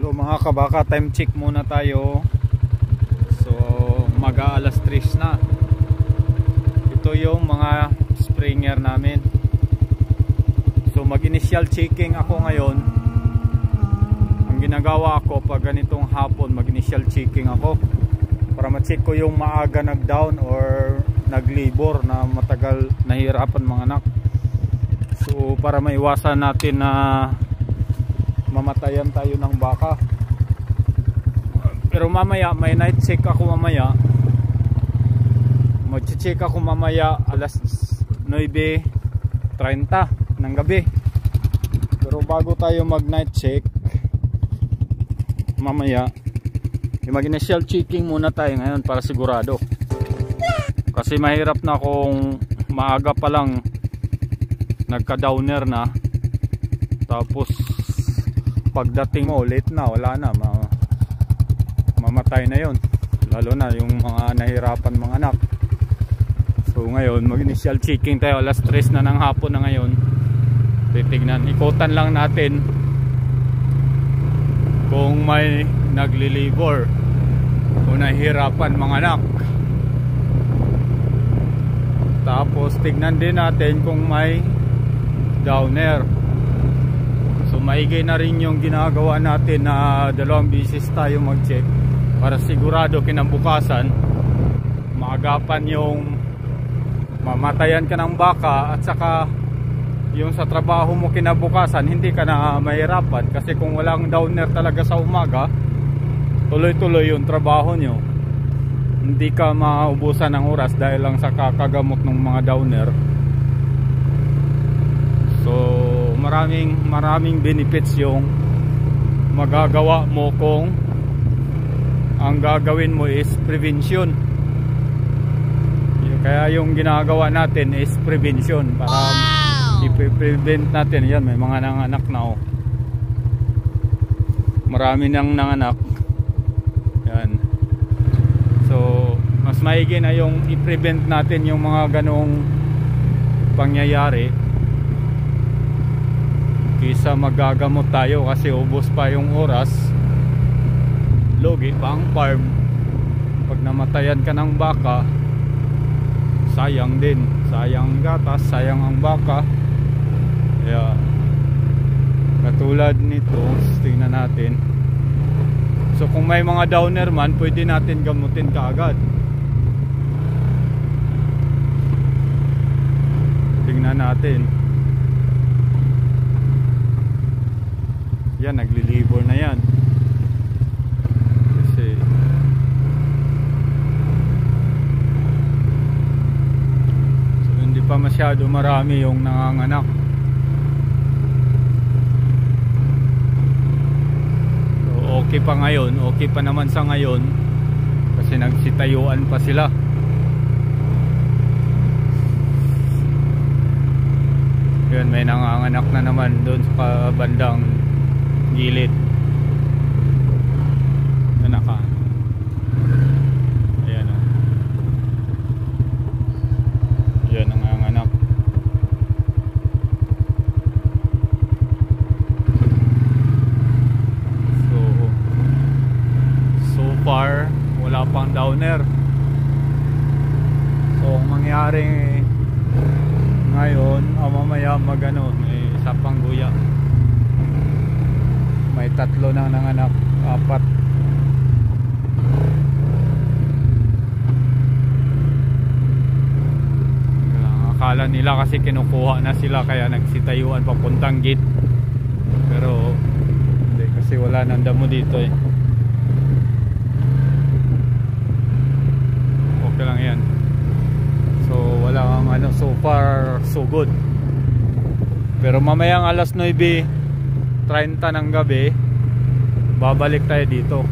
Hello mga kabaka, time check muna tayo. So mag-aalas 3 na. Ito yung mga springer namin. So mag-initial checking ako ngayon. Ang ginagawa ko pag ganitong hapon, mag-initial checking ako para ma-check ko yung maaga nag-down or nag-labor na matagal nahihirapan mga anak. So para maiwasan natin na mamatayan tayo ng baka. Pero mamaya may night check ako mamaya. Mag-check ako mamaya alas 9:30 ng gabi. Pero bago tayo mag night check mamaya, mag-initial checking muna tayo ngayon para sigurado. Kasi mahirap na kung maaga pa lang nagka-downer na, tapos pagdating mo late na, wala na, mamatay na yon, lalo na yung mga nahirapan mga anak. So ngayon mag-initial checking tayo, alas 3 na ng hapon na ngayon. Titignan, ikutan lang natin kung may nagli-labor o nahihirapan mga anak. Tapos tignan din natin kung may downer. So maigay na rin yung ginagawa natin na dalawang beses tayo mag-check para sigurado kinabukasan maagapan yung mamatayan ka ng baka, at saka yung sa trabaho mo kinabukasan hindi ka na mahirapan. Kasi kung walang downer talaga sa umaga, tuloy-tuloy yung trabaho nyo, hindi ka maubusan ng oras dahil lang sa kakagamot ng mga downer. So maraming benefits yung magagawa mo kung ang gagawin mo is prevention. Kaya yung ginagawa natin is prevention para i-prevent natin. Yan, may mga nanganak na oh. Marami nang nanganak. Yan. So mas maigi na yung i-prevent natin yung mga ganong pangyayari kaysa magagamot tayo, kasi ubos pa yung oras, logi pa ang farm. Pag namatayan ka ng baka, sayang din, sayang gatas, sayang ang baka. Kaya katulad nito, tingnan natin. So kung may mga downer man, pwede natin gamutin kaagad. Tingnan natin. Yan, nagli-labor na yan. Kasi so, hindi pa masyado marami yung nanganganak. So okay pa ngayon, okay pa naman sa ngayon, kasi nagsitayuan pa sila. Yun, may nanganganak na naman doon sa bandang gilid. Nanaka. Ayan o. Ayan ang nanganganak. So far wala pang downer. So ang mangyari ngayon, mamaya magano, may isa pang guya. May 3 na nanganak, 4. Akala nila kasi kinukuha na sila, kaya nagsitayuan papuntang gate. Pero hindi, kasi wala nang damo dito eh. Okay lang yan. So wala kang ano, so far so good. Pero mamayang alas 9:30 ng gabi, babalik tayo dito.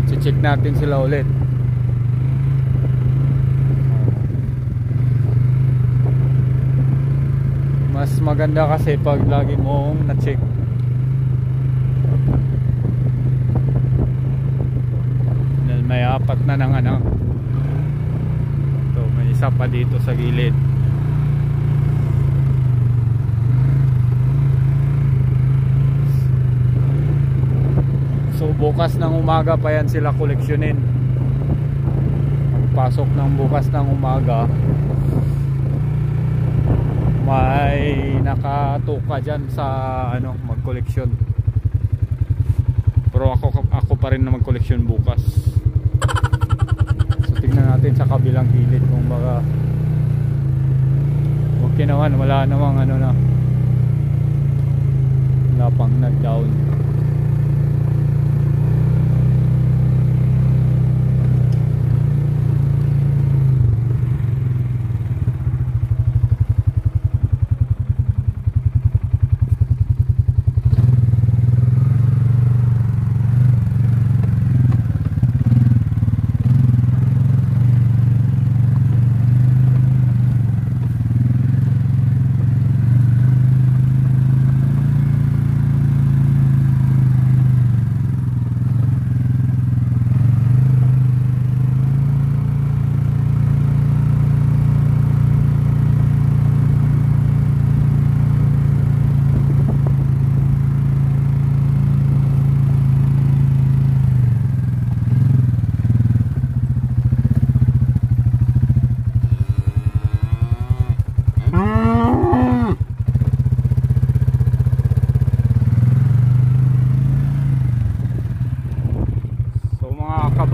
Check natin sila ulit. Mas maganda kasi pag lagi mong na-check. May 4 na nanganak. Ito, may isa pa dito sa gilid. bukas ng umaga pa yan sila koleksyonin. Pagpasok ng bukas ng umaga, may nakatuka dyan sa ano, mag-koleksyon. Pero ako pa rin na mag-koleksyon bukas. So tingnan natin sa kabilang gilid kung baka okay naman, wala namang ano na, wala pang nag-down.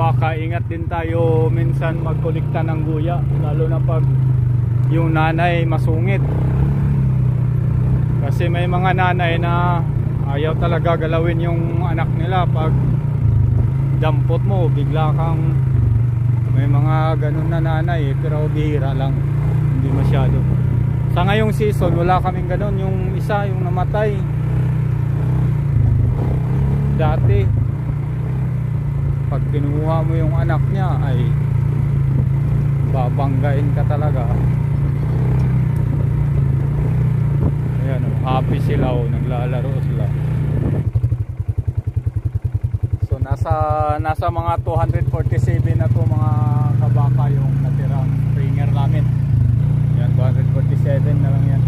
Baka ingat din tayo minsan magkolekta ng guya, lalo na pag yung nanay masungit. Kasi may mga nanay na ayaw talaga galawin yung anak nila. Pag dampot mo, bigla kang, may mga ganun na nanay pero bihira lang, hindi masyado. Sa ngayong season wala kaming ganun. Yung isa, yung namatay dati, pag kinuha mo yung anak niya ay babanggain ka talaga. Ayan, happy sila, naglalaro sila. So nasa mga 247 na to mga kabaka yung natirang springer namin. Yan, 247 na lang yan.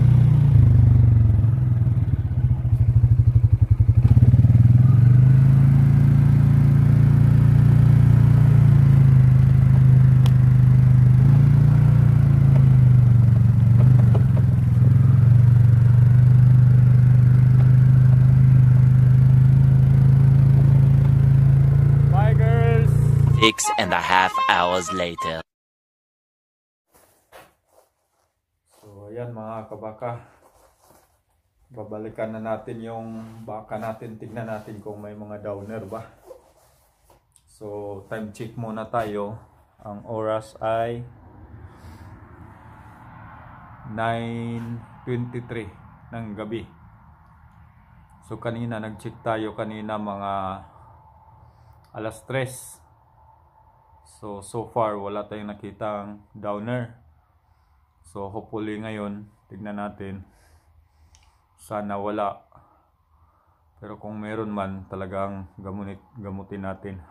Six and a half hours later. So ayan mga kabaka, babalikan na natin yung baka natin. Tignan natin kung may mga downer ba. So time check muna tayo. Ang oras ay 9:23 ng gabi. So kanina nag-check tayo kanina mga alas 3. So far wala tayong nakitang downer. So hopefully ngayon tignan natin, sana wala. Pero kung meron man, talagang gamutin natin.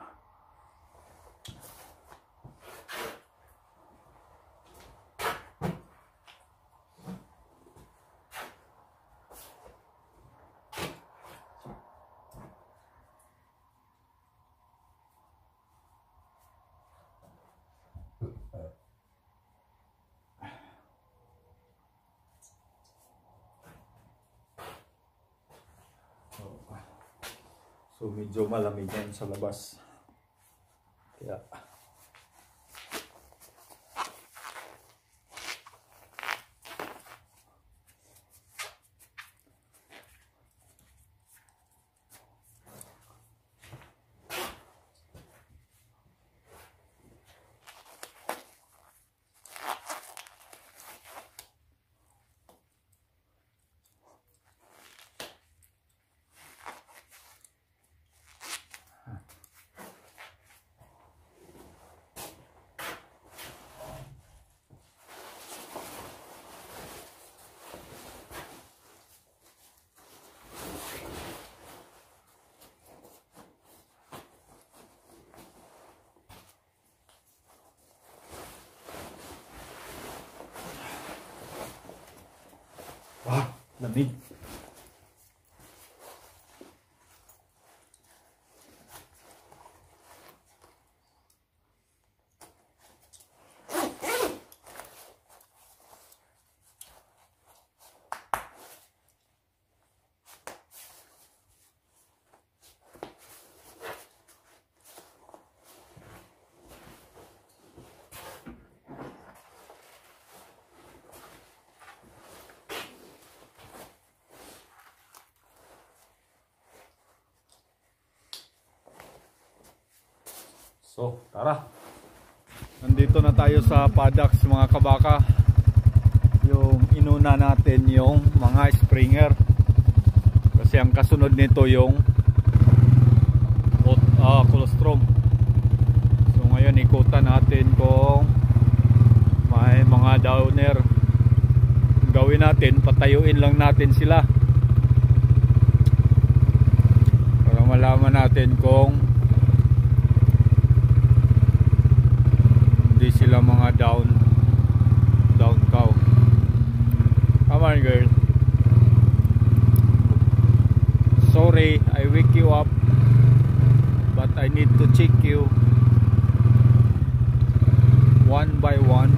So medyo malamig yan sa labas. Kaya lamig. So tara, nandito na tayo sa paddocks mga kabaka. Yung inuna natin yung mga Springer, kasi ang kasunod nito yung colostrum. So ngayon ikutan natin kung may mga downer. Gawin natin, patayuin lang natin sila para malaman natin kung hindi sila mga down cow. Come on girl, sorry I wake you up, but I need to check you one by one.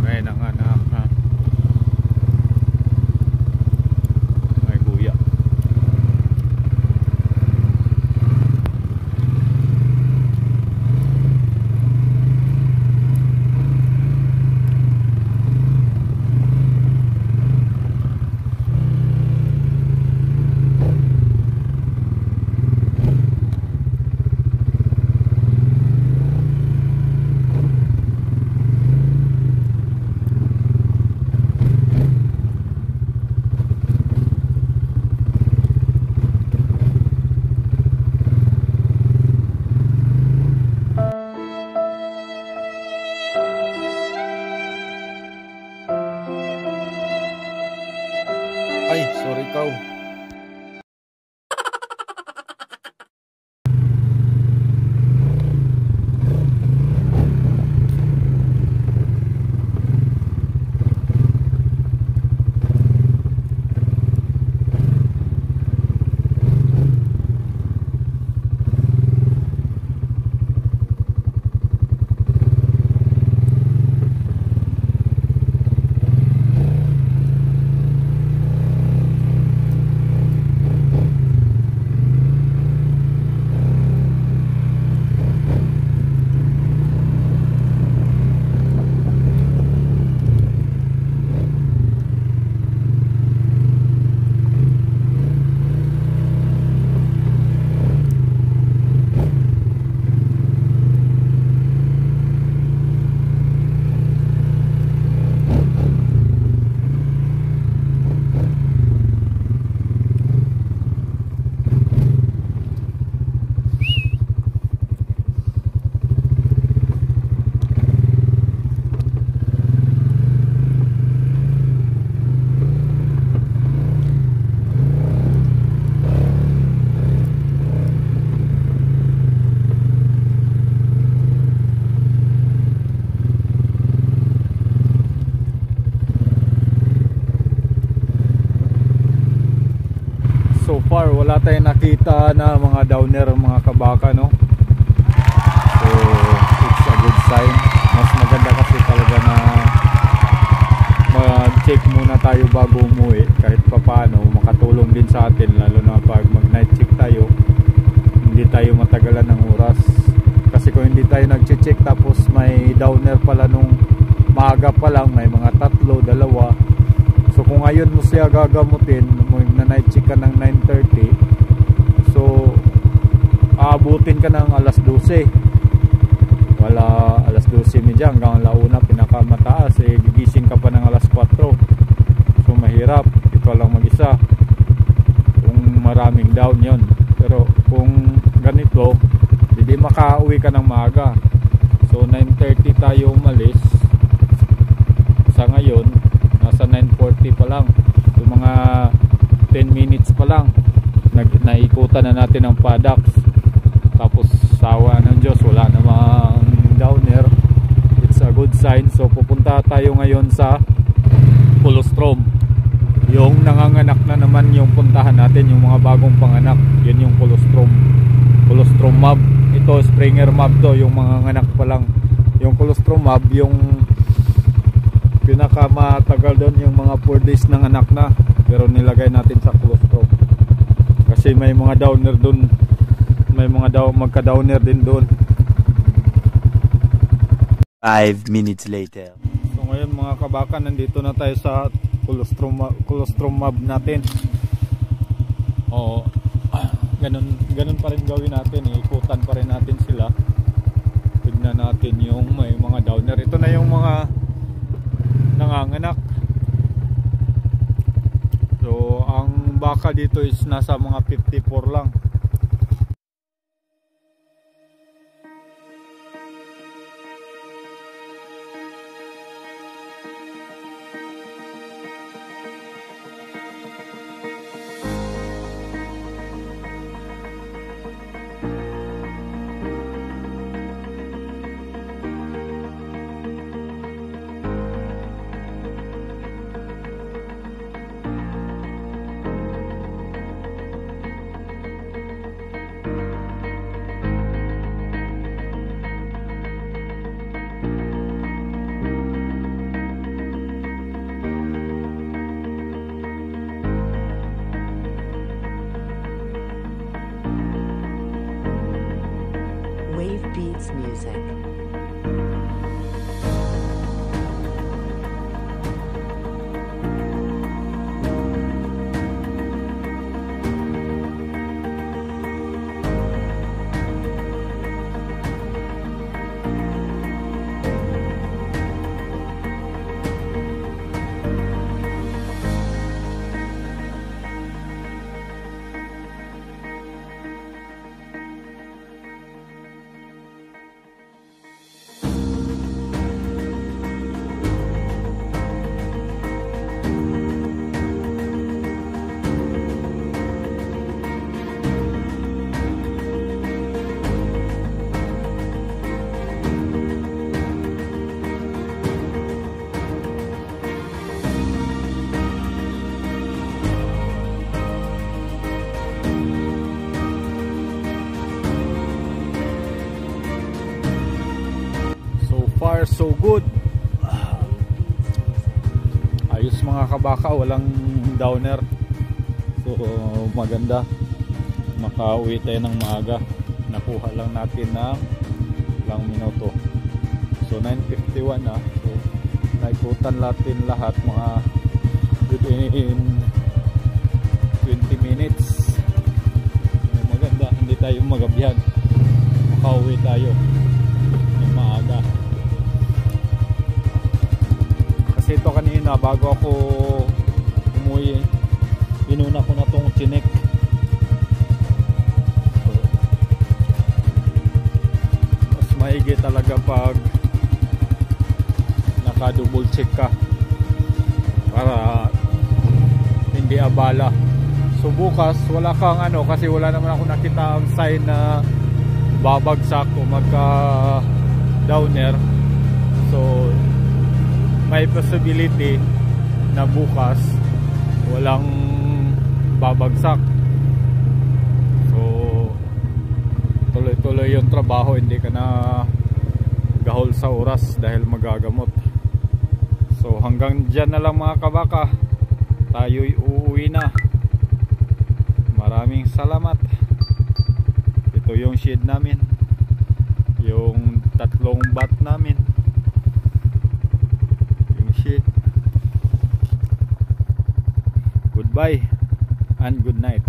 May nanganak ha. May kuya. Ay, sorry cow. So far wala tayong nakita na mga downer mga kabaka, no? So it's a good sign. Mas maganda kasi talaga na mag-check muna tayo bago umuwi, kahit papaano makatulong din sa atin, lalo na pag mag night check tayo, hindi tayo matagalan ng oras. Kasi kung hindi tayo nag-check tapos may downer pala nung maaga pa lang, may mga 3, 2, so kung ngayon mo siya gagamutin, na night check ka ng 9:30, so aabutin ka ng alas 12, wala alas 12:30 hanggang alauna pinakamataas, gigising ka pa ng alas 4. So mahirap, ikaw lang mag-isa kung maraming down yon. Pero kung ganito, hindi makauwi ka ng maaga. So 9:30 tayo umalis, sa ngayon nasa 9:40 pa lang. So mga 10 minutes pa lang naikutan na natin ang paddocks. Tapos sawa ng Diyos, wala namang downer. It's a good sign. So pupunta tayo ngayon sa colostrum. Yung nanganganak na naman yung puntahan natin, yung mga bagong panganak. Yun yung colostrum mob. Ito Springer mob to, yung mga nganak pa lang. Yung colostrum mob, yung pinakamatagal doon, yung mga 4 days ng anak na, pero nilagay natin sa colostrum kasi may mga downer doon, may mga magka-downer din doon. 5 minutes later. So ngayon mga kabaka, nandito na tayo sa colostrum natin. O ganun pa rin gawin natin, ikutan pa rin natin sila. Tignan natin yung may mga downer. Ito na yung mga nanganganak. So ang baka dito is nasa mga 54 lang. Wave Beats Music. Far so good. Ayos mga kabaka, walang downer. So maganda. Makauwi tayo ng maaga. Nakuha lang natin ng ilang minuto. So 9:51 na. So naikutan natin lahat mga within 20 minutes. Maganda, hindi tayo magabihan. Makauwi tayo ng maaga. Kasi ito kanina bago ako umuwi, inuna ko na tong chinek. So, mas maigi talaga pag naka double check ka para hindi abala. So bukas wala kang kasi wala naman ako nakita ang sign na babagsak o magka downer. So may possibility na bukas walang babagsak. So tuloy-tuloy yung trabaho, hindi ka na gahol sa oras dahil magagamot. So hanggang dyan na lang mga kabaka, tayo'y uuwi na. Maraming salamat. Ito yung shed namin, yung 3 bat namin. Goodbye and good night.